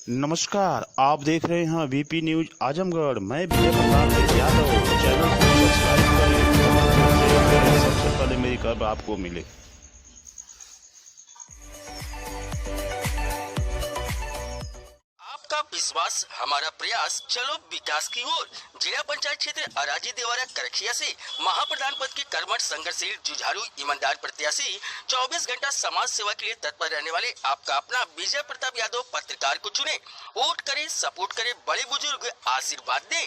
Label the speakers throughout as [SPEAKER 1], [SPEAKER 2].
[SPEAKER 1] नमस्कार, आप देख रहे हैं वीपी न्यूज आजमगढ़। मैं विजय प्रताप यादव। चैनल को सब्सक्राइब करें, सबसे पहले मेरी खबर आपको मिले।
[SPEAKER 2] आपका विश्वास हमारा प्रयास, चलो विकास की ओर। जिला पंचायत क्षेत्र अराजी देवारा करखिया से महाप्रधान पद के कर्मठ, संघर्षशील, जुझारू, ईमानदार प्रत्याशी, 24 घंटा समाज सेवा के लिए तत्पर रहने वाले आपका अपना विजय प्रताप यादव पत्रकार को चुने। वोट करे, सपोर्ट करे, बड़े बुजुर्ग आशीर्वाद दे।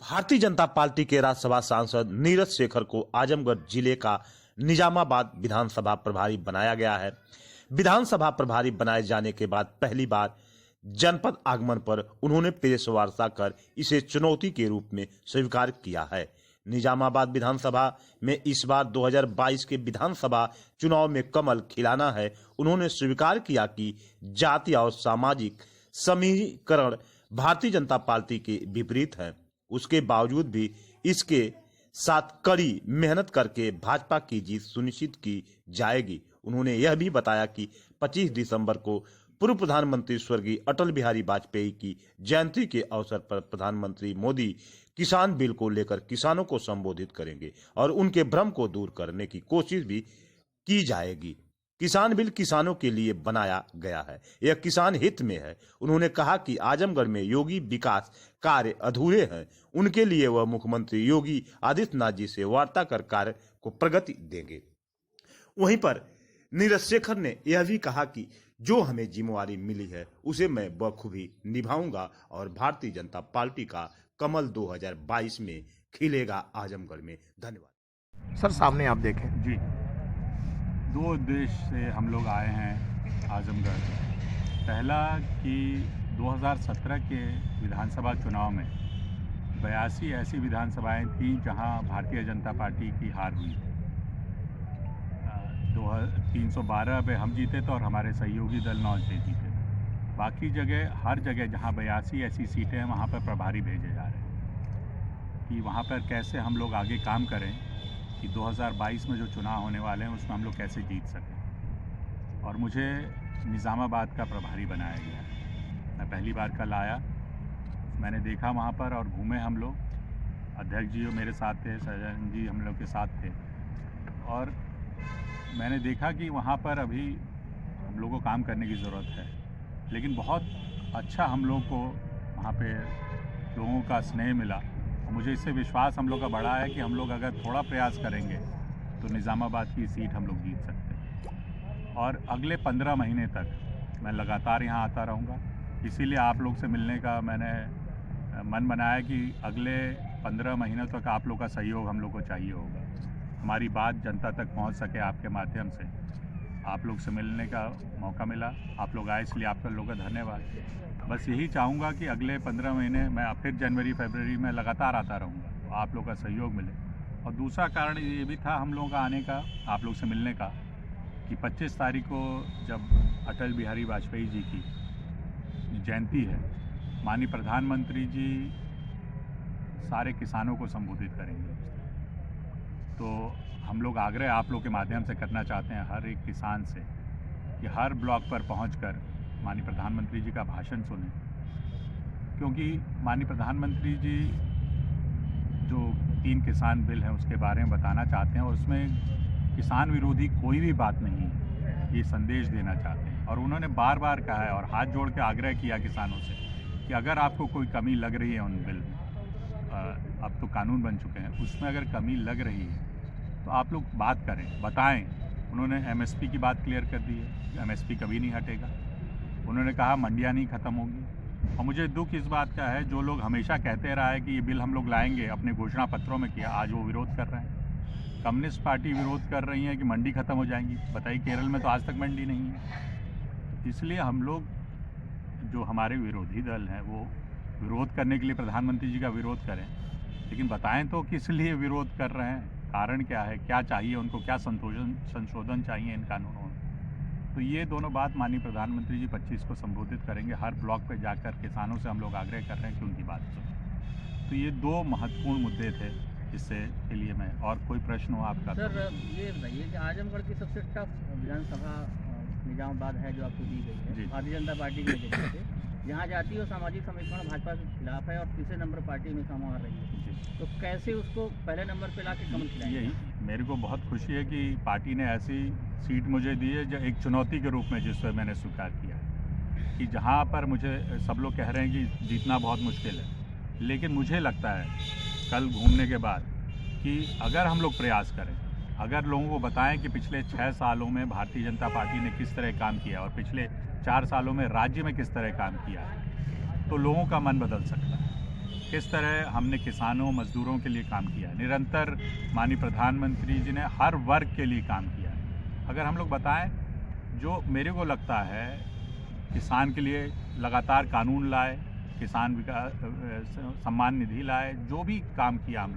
[SPEAKER 3] भारतीय जनता पार्टी के राज्यसभा सांसद नीरज शेखर को आजमगढ़ जिले का निजामाबाद विधानसभा प्रभारी बनाया गया है। विधानसभा प्रभारी बनाए जाने के बाद पहली बार जनपद आगमन पर उन्होंने प्रेस वार्ता कर इसे चुनौती के रूप में स्वीकार किया है। निजामाबाद विधानसभा में इस बार 2022 के विधानसभा चुनाव में कमल खिलाना है। उन्होंने स्वीकार किया कि जाति और सामाजिक समीकरण भारतीय जनता पार्टी के विपरीत है। उसके बावजूद भी इसके साथ कड़ी मेहनत करके भाजपा की जीत सुनिश्चित की जाएगी। उन्होंने यह भी बताया कि 25 दिसंबर को पूर्व प्रधानमंत्री स्वर्गीय अटल बिहारी वाजपेयी की जयंती के अवसर पर प्रधानमंत्री मोदी किसान बिल को लेकर किसानों को संबोधित करेंगे और उनके भ्रम को दूर करने की कोशिश भी की जाएगी। किसान बिल किसानों के लिए बनाया गया है, यह किसान हित में है। उन्होंने कहा कि आजमगढ़ में योगी विकास कार्य अधूरे हैं, उनके लिए वह मुख्यमंत्री योगी आदित्यनाथ जी से वार्ता कर कार्य को प्रगति देंगे। वहीं पर नीरज शेखर ने यह भी कहा कि जो हमें जिम्मेवारी मिली है उसे मैं बखूबी निभाऊंगा और भारतीय जनता पार्टी का कमल 2022 में खिलेगा आजमगढ़ में। धन्यवाद।
[SPEAKER 4] सर, सामने आप देखें।
[SPEAKER 5] जी, दो उद्देश्य से हम लोग आए हैं आजमगढ़। पहला कि 2017 के विधानसभा चुनाव में 82 ऐसी विधानसभाएं थीं जहां भारतीय जनता पार्टी की हार हुई। 312 पे हम जीते थे और हमारे सहयोगी दल 9 से जीते। बाकी जगह, हर जगह जहां 82 ऐसी सीटें हैं वहां पर प्रभारी भेजे जा रहे हैं कि वहां पर कैसे हम लोग आगे काम करें कि 2022 में जो चुनाव होने वाले हैं उसमें हम लोग कैसे जीत सकें। और मुझे निज़ामाबाद का प्रभारी बनाया गया। मैं पहली बार कल आया, मैंने देखा वहाँ पर और घूमे हम लोग। अध्यक्ष जी मेरे साथ थे, सजन जी हम लोग के साथ थे और मैंने देखा कि वहाँ पर अभी हम लोग को काम करने की ज़रूरत है, लेकिन बहुत अच्छा हम लोग को वहाँ पे लोगों का स्नेह मिला। मुझे इससे विश्वास हम लोग का बढ़ा है कि हम लोग अगर थोड़ा प्रयास करेंगे तो निज़ामाबाद की सीट हम लोग जीत सकते हैं। और अगले 15 महीने तक मैं लगातार यहाँ आता रहूँगा। इसीलिए आप लोग से मिलने का मैंने मन बनाया कि अगले 15 महीनों तक आप लोग का सहयोग हम लोग को चाहिए होगा। हमारी बात जनता तक पहुँच सके आपके माध्यम से। आप लोग से मिलने का मौका मिला, आप लोग आए, इसलिए आप लोगों का धन्यवाद। बस यही चाहूँगा कि अगले 15 महीने मैं फिर जनवरी फरवरी में लगातार आता रहूँगा, तो आप लोग का सहयोग मिले। और दूसरा कारण ये भी था हम लोगों का आने का, आप लोग से मिलने का, कि 25 तारीख को जब अटल बिहारी वाजपेयी जी की जयंती है, माननीय प्रधानमंत्री जी सारे किसानों को संबोधित करेंगे। तो हम लोग आग्रह आप लोग के माध्यम से करना चाहते हैं हर एक किसान से कि हर ब्लॉक पर पहुंचकर माननीय प्रधानमंत्री जी का भाषण सुने, क्योंकि माननीय प्रधानमंत्री जी जो 3 किसान बिल है उसके बारे में बताना चाहते हैं और उसमें किसान विरोधी कोई भी बात नहीं है, ये संदेश देना चाहते हैं। और उन्होंने बार बार कहा है और हाथ जोड़ के आग्रह किया किसानों से कि अगर आपको कोई कमी लग रही है उन बिल में, अब तो कानून बन चुके हैं, उसमें अगर कमी लग रही है तो आप लोग बात करें, बताएं। उन्होंने एमएसपी की बात क्लियर कर दी है, एमएसपी कभी नहीं हटेगा। उन्होंने कहा मंडियाँ नहीं ख़त्म होंगी। और मुझे दुख इस बात का है, जो लोग हमेशा कहते रहा है कि ये बिल हम लोग लाएंगे, अपने घोषणा पत्रों में किया, आज वो विरोध कर रहे हैं। कम्युनिस्ट पार्टी विरोध कर रही है कि मंडी ख़त्म हो जाएंगी। बताइए, केरल में तो आज तक मंडी नहीं है। इसलिए हम लोग, जो हमारे विरोधी दल हैं, वो विरोध करने के लिए प्रधानमंत्री जी का विरोध करें, लेकिन बताएं तो किस लिए विरोध कर रहे हैं, कारण क्या है, क्या चाहिए उनको, क्या संशोधन चाहिए इन कानूनों में। तो ये दोनों बात माननीय प्रधानमंत्री जी 25 को संबोधित करेंगे। हर ब्लॉक पे जाकर किसानों से हम लोग आग्रह कर रहे हैं कि उनकी बात सुनें। तो ये 2 महत्वपूर्ण मुद्दे थे जिससे के लिए मैं, और कोई प्रश्न हो आपका?
[SPEAKER 6] सर, ये बताइए कि आजमगढ़ की सबसे टफ विधानसभा
[SPEAKER 4] निजामाबाद है जो आपको दी गई है
[SPEAKER 5] जी।
[SPEAKER 4] भारतीय जनता पार्टी की वजह से, जहाँ जाती है वो सामाजिक समीकरण भाजपा के खिलाफ है और तीसरे नंबर पार्टी में संभाल रही है,
[SPEAKER 5] जी।
[SPEAKER 4] तो कैसे उसको पहले नंबर पे ला के कमल खिलाएंगे?
[SPEAKER 5] यही मेरे को बहुत खुशी है कि पार्टी ने ऐसी सीट मुझे दी है जो एक चुनौती के रूप में जिससे मैंने स्वीकार किया है कि जहाँ पर मुझे सब लोग कह रहे हैं कि जीतना बहुत मुश्किल है, लेकिन मुझे लगता है कल घूमने के बाद कि अगर हम लोग प्रयास करें, अगर लोगों को बताएं कि पिछले 6 सालों में भारतीय जनता पार्टी ने किस तरह काम किया और पिछले 4 सालों में राज्य में किस तरह काम किया है, तो लोगों का मन बदल सकता है। किस तरह हमने किसानों मजदूरों के लिए काम किया, निरंतर माननीय प्रधानमंत्री जी ने हर वर्ग के लिए काम किया है। अगर हम लोग बताएं, जो मेरे को लगता है किसान के लिए लगातार कानून लाए, किसान विकास सम्मान निधि लाए, जो भी काम किया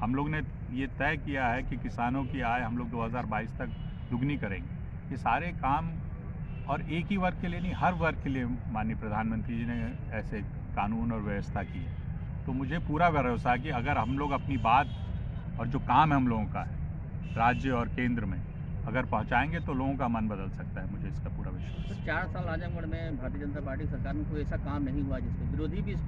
[SPEAKER 5] हम लोग ने ये तय किया है कि किसानों की आय हम लोग 2022 तक दुगनी करेंगे। ये सारे काम और एक ही वर्ग के लिए नहीं, हर वर्ग के लिए माननीय प्रधानमंत्री जी ने ऐसे कानून और व्यवस्था की है। तो मुझे पूरा भरोसा है कि अगर हम लोग अपनी बात और जो काम है हम लोगों का है राज्य और केंद्र में अगर पहुंचाएंगे तो लोगों का मन बदल सकता है। मुझे इसका पूरा विश्वास
[SPEAKER 4] तो
[SPEAKER 5] है।
[SPEAKER 4] 4 साल आजमगढ़ में भारतीय जनता पार्टी सरकार में कोई ऐसा काम नहीं हुआ जिसपे विरोधी भी इस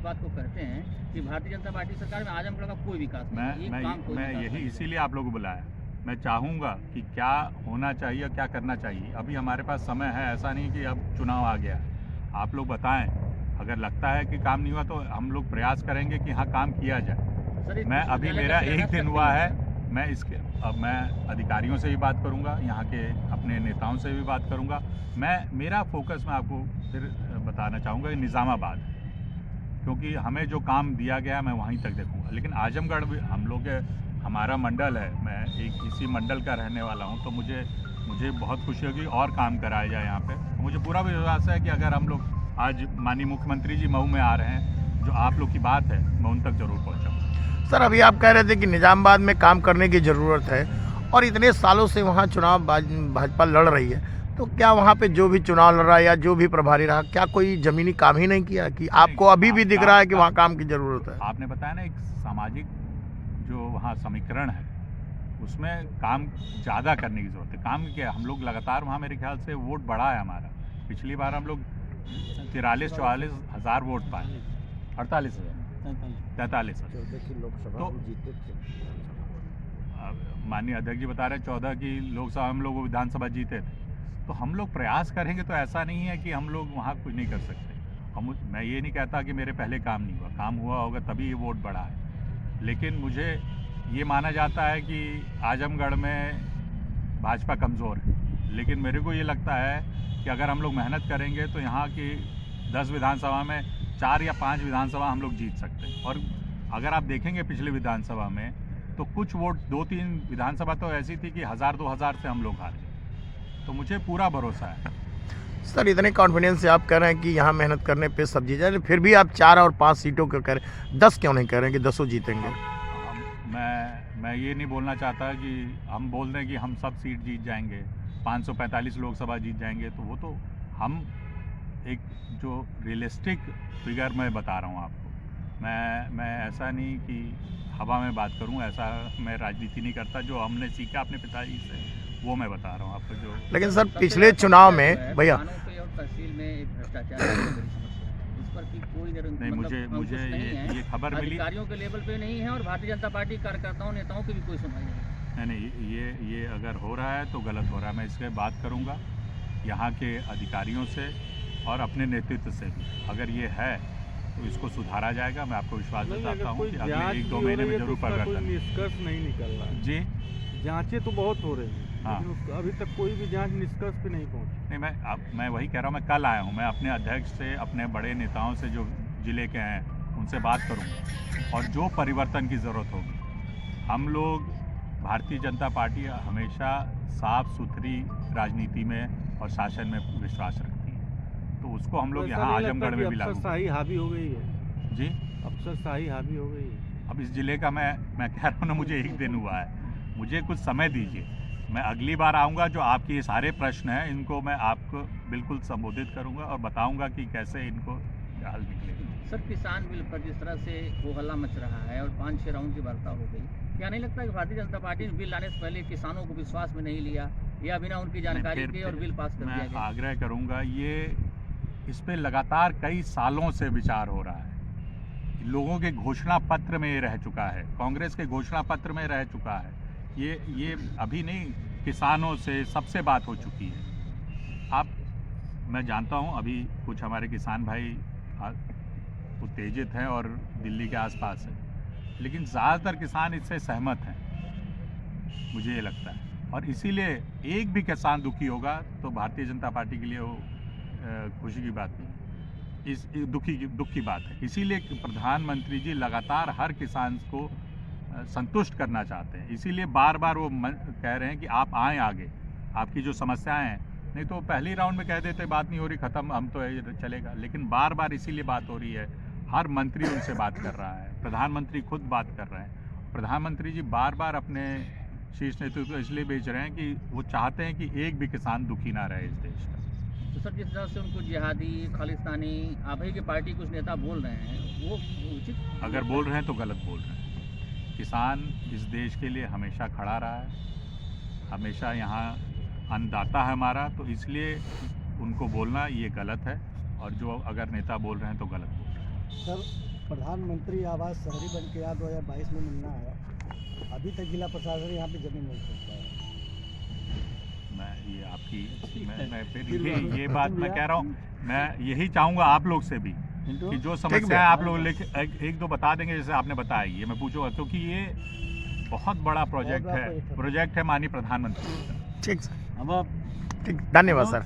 [SPEAKER 4] बात को कहते हैं कि भारतीय जनता पार्टी सरकार में आजमगढ़ का कोई विकास नहीं, एक काम कोई
[SPEAKER 5] मैं
[SPEAKER 4] विकास
[SPEAKER 5] यही
[SPEAKER 4] नहीं।
[SPEAKER 5] इसीलिए आप लोगों को बुलाया। मैं चाहूँगा कि क्या होना चाहिए, क्या करना चाहिए। अभी हमारे पास समय है, ऐसा नहीं कि अब चुनाव आ गया। आप लोग बताएं, अगर लगता है कि काम नहीं हुआ तो हम लोग प्रयास करेंगे कि हाँ काम किया जाए।
[SPEAKER 4] सर, इस
[SPEAKER 5] मैं अभी
[SPEAKER 4] विश्वविद्यालय
[SPEAKER 5] मेरा
[SPEAKER 4] का
[SPEAKER 5] एक
[SPEAKER 4] प्रेरणा
[SPEAKER 5] दिन
[SPEAKER 4] शक्ति
[SPEAKER 5] हुआ
[SPEAKER 4] है।
[SPEAKER 5] है, मैं अधिकारियों से भी बात करूंगा, यहाँ के अपने नेताओं से भी बात करूंगा। मेरा फोकस मैं आपको फिर बताना चाहूँगा कि निज़ामाबाद, क्योंकि हमें जो काम दिया गया मैं वहीं तक देखूंगा। लेकिन आजमगढ़ भी हम लोग हमारा मंडल है, मैं एक इसी मंडल का रहने वाला हूँ, तो मुझे बहुत खुशी होगी और काम कराया जाए यहाँ पे। तो मुझे पूरा विश्वास है कि अगर हम लोग आज माननीय मुख्यमंत्री जी मऊ में आ रहे हैं, जो आप लोग की बात है मैं उन तक जरूर पहुँचाऊँगा।
[SPEAKER 6] सर, अभी आप कह रहे थे कि निजामाबाद में काम करने की ज़रूरत है और इतने सालों से वहाँ चुनाव भाजपा लड़ रही है, तो क्या वहाँ पे जो भी चुनाव लड़ रहा है या जो भी प्रभारी रहा, क्या कोई ज़मीनी काम ही नहीं किया कि आपको अभी भी दिख रहा है कि वहाँ काम की ज़रूरत है?
[SPEAKER 5] आपने बताया ना, एक सामाजिक जो वहाँ समीकरण है उसमें काम ज़्यादा करने की ज़रूरत है। काम क्या, हम लोग लगातार वहाँ मेरे ख्याल से वोट बढ़ा है हमारा। पिछली बार हम लोग 43-44 हज़ार वोट पाए, 43 तो माननीय अध्यक्ष जी बता रहे 14 की लोकसभा हम लोग विधानसभा जीते थे। तो हम लोग प्रयास करेंगे तो ऐसा नहीं है कि हम लोग वहाँ कुछ नहीं कर सकते। मैं ये नहीं कहता कि मेरे पहले काम नहीं हुआ, काम हुआ होगा तभी ये वोट बढ़ा है। लेकिन मुझे ये माना जाता है कि आजमगढ़ में भाजपा कमज़ोर है, लेकिन मेरे को ये लगता है कि अगर हम लोग मेहनत करेंगे तो यहाँ की 10 विधानसभा में 4 या 5 विधानसभा हम लोग जीत सकते हैं। और अगर आप देखेंगे पिछले विधानसभा में तो कुछ वोट 2-3 विधानसभा तो ऐसी थी कि 1000-2000 से हम लोग हार गए। तो मुझे पूरा भरोसा है।
[SPEAKER 6] सर, इतने कॉन्फिडेंस से आप कह रहे हैं कि यहाँ मेहनत करने पे सब्जी जाए, फिर भी आप 4 और 5 सीटों को कह रहे हैं, 10 क्यों नहीं कह रहे हैं कि 10 जीतेंगे?
[SPEAKER 5] मैं ये नहीं बोलना चाहता कि हम बोल दें कि हम सब सीट जीत जाएंगे, 545 लोकसभा जीत जाएंगे। तो वो तो हम एक जो रियलिस्टिक फिगर मैं बता रहा हूँ आपको। मैं ऐसा नहीं कि हवा में बात करूँ, ऐसा मैं राजनीति नहीं करता। जो हमने सीखा अपने पिताजी से वो मैं बता रहा हूँ आपको। जो
[SPEAKER 6] लेकिन सर, पिछले चुनाव में भैया
[SPEAKER 4] और तहसील में भ्रष्टाचार की बड़ी समस्या है, इस पर की कोई
[SPEAKER 5] नहीं, मुझे ये खबर मिली,
[SPEAKER 4] अधिकारियों के लेवल पे नहीं है और भारतीय जनता पार्टी कार्यकर्ताओं नेताओं की भी कोई सुनवाई नहीं है।
[SPEAKER 5] नहीं, ये अगर हो रहा है तो गलत हो रहा है। मैं इसके बात करूँगा यहाँ के अधिकारियों से और अपने नेतृत्व से भी। अगर ये है तो इसको सुधारा जाएगा। मैं आपको विश्वास दिलाता हूँ कि अगले 1-2 महीने में जरूर परिवर्तन।
[SPEAKER 7] निष्कर्ष नहीं निकल रहा है
[SPEAKER 5] जी,
[SPEAKER 7] जांचें तो बहुत हो रही हैं,
[SPEAKER 5] हाँ।
[SPEAKER 7] लेकिन उसका अभी तक कोई भी जांच निष्कर्ष पे नहीं पहुंची।
[SPEAKER 5] नहीं, मैं वही कह रहा हूँ। मैं कल आया हूँ, मैं अपने अध्यक्ष से, अपने बड़े नेताओं से जो जिले के हैं उनसे बात करूँगा और जो परिवर्तन की ज़रूरत होगी। हम लोग भारतीय जनता पार्टी हमेशा साफ सुथरी राजनीति में और शासन में विश्वास रखती है, तो उसको हम लोग यहाँ आजमगढ़ में भी लागू।
[SPEAKER 7] अफसरशाही हावी हो गई है
[SPEAKER 5] जी,
[SPEAKER 7] अफसरशाही हावी हो गई है।
[SPEAKER 5] अब इस जिले का मैं कह रहा हूँ ना, मुझे 1 दिन हुआ है, मुझे कुछ समय दीजिए। मैं अगली बार आऊँगा, जो आपके ये सारे प्रश्न हैं इनको मैं आपको बिल्कुल संबोधित करूँगा और बताऊँगा कि कैसे इनको हल निकलेगा।
[SPEAKER 4] सर, किसान बिल पर जिस तरह से वो हल्ला मच रहा है और 5-6 राउंड की वार्ता हो गई, क्या नहीं लगता कि भारतीय जनता पार्टी ने बिल लाने से पहले किसानों को विश्वास में नहीं लिया या बिना उनकी जानकारी के और बिल पास कर दिया
[SPEAKER 5] मैं
[SPEAKER 4] गया?
[SPEAKER 5] आग्रह करूंगा, ये इस पे लगातार कई सालों से विचार हो रहा है। लोगों के घोषणा पत्र में ये रह चुका है, कांग्रेस के घोषणा पत्र में रह चुका है। ये अभी नहीं, किसानों से सबसे बात हो चुकी है। मैं जानता हूं अभी कुछ हमारे किसान भाई उत्तेजित हैं और दिल्ली के आसपास हैं, लेकिन ज़्यादातर किसान इससे सहमत हैं, मुझे ये लगता है। और इसीलिए एक भी किसान दुखी होगा तो भारतीय जनता पार्टी के लिए वो खुशी की बात नहीं, इस दुख की बात है। इसीलिए प्रधानमंत्री जी लगातार हर किसान को संतुष्ट करना चाहते हैं। इसीलिए बार बार वो कह रहे हैं कि आप आएँ आगे, आपकी जो समस्याएं हैं, नहीं तो पहली राउंड में कह देते बात नहीं हो रही, ख़त्म, हम तो ये चलेगा। लेकिन बार बार इसीलिए बात हो रही है, हर मंत्री उनसे बात कर रहा है, प्रधानमंत्री खुद बात कर रहे हैं। प्रधानमंत्री जी बार बार अपने शीर्ष नेतृत्व को इसलिए भेज रहे हैं कि वो चाहते हैं कि एक भी किसान दुखी ना रहे इस देश का।
[SPEAKER 4] तो सर, जिस तरह से उनको जिहादी, खालिस्तानी, आभई की पार्टी कुछ नेता बोल रहे हैं, वो उचित?
[SPEAKER 5] अगर बोल रहे हैं तो गलत बोल रहे हैं। किसान इस देश के लिए हमेशा खड़ा रहा है, हमेशा यहाँ अन्नदाता है हमारा, तो इसलिए उनको बोलना ये गलत है। और जो अगर नेता बोल रहे हैं तो गलत बोल रहे हैं।
[SPEAKER 8] सर, प्रधानमंत्री आवास शहरी बन के 2022 में मिलना है, अभी तक जिला प्रशासन यहाँ पे जमीन नहीं पहुँच पाया।
[SPEAKER 5] मैं ये आपकी मैं फिर ये बात मैं कह रहा हूँ, मैं यही चाहूँगा आप लोग से भी कि जो समस्या आप लोग एक दो बता देंगे, जैसे आपने बताया, ये मैं पूछूंगा, क्योंकि ये बहुत बड़ा प्रोजेक्ट है माननीय प्रधानमंत्री।
[SPEAKER 6] ठीक सर, ठीक, धन्यवाद सर।